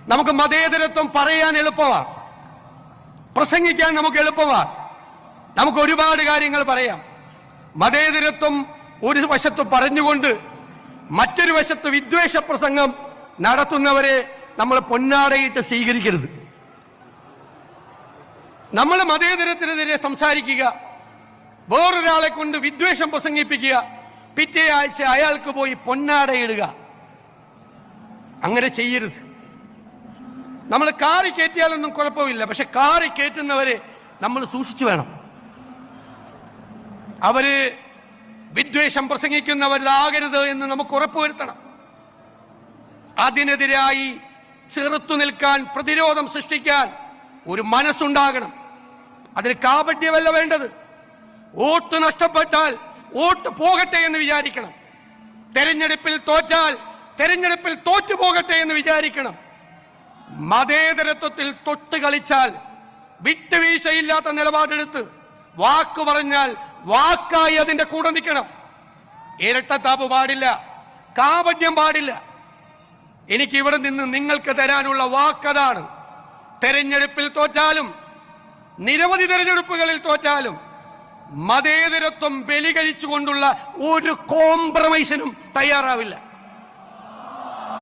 നമുക്ക് മതേതരത്വം പറയാൻ എളുപ്പമാണ്, പ്രസംഗിക്കാൻ നമുക്ക് എളുപ്പമാണ്, നമുക്ക് ഒരുപാട് കാര്യങ്ങൾ പറയാം. മതേതരത്വം ഒരു വശത്ത് പറഞ്ഞുകൊണ്ട് മറ്റൊരു വശത്ത് വിദ്വേഷ പ്രസംഗം നടത്തുന്നവരെ നമ്മൾ പൊന്നാടയിട്ട് സ്വീകരിക്കരുത്. നമ്മൾ മതേതരത്തിനെതിരെ സംസാരിക്കുക, വേറൊരാളെ കൊണ്ട് വിദ്വേഷം പ്രസംഗിപ്പിക്കുക, പിറ്റേ ആഴ്ച അയാൾക്ക് പോയി പൊന്നാടയിടുക, അങ്ങനെ ചെയ്യരുത്. നമ്മൾ കാറി കയറ്റിയാലൊന്നും കുഴപ്പമില്ല, പക്ഷെ കാറി കയറ്റുന്നവരെ നമ്മൾ സൂക്ഷിച്ചു വേണം. അവര് വിദ്വേഷം പ്രസംഗിക്കുന്നവരാകരുത് എന്ന് നമുക്ക് ഉറപ്പുവരുത്തണം. അതിനെതിരായി ചെറുത്തു നിൽക്കാൻ, പ്രതിരോധം സൃഷ്ടിക്കാൻ ഒരു മനസ്സുണ്ടാകണം. അതിന് കാപട്യമല്ല വേണ്ടത്. വോട്ട് നഷ്ടപ്പെട്ടാൽ വോട്ട് പോകട്ടെ എന്ന് വിചാരിക്കണം. തെരഞ്ഞെടുപ്പിൽ തോറ്റാൽ തെരഞ്ഞെടുപ്പിൽ തോറ്റു പോകട്ടെ എന്ന് വിചാരിക്കണം. മതേതരത്വത്തിൽ തൊട്ട് കളിച്ചാൽ, വിട്ടുവീഴ്ചയില്ലാത്ത നിലപാടെടുത്ത് വാക്ക് പറഞ്ഞാൽ വാക്കായി അതിന്റെ കൂടെ നിൽക്കണം. ഇരട്ടത്താപ്പ് പാടില്ല, കാപട്യം പാടില്ല. എനിക്ക് ഇവിടെ നിന്ന് നിങ്ങൾക്ക് തരാനുള്ള വാക്കതാണ്. തെരഞ്ഞെടുപ്പിൽ തോറ്റാലും നിരവധി തെരഞ്ഞെടുപ്പുകളിൽ തോറ്റാലും മതേതരത്വം ബലികഴിച്ചുകൊണ്ടുള്ള ഒരു കോംപ്രമൈസിനും തയ്യാറാവില്ല.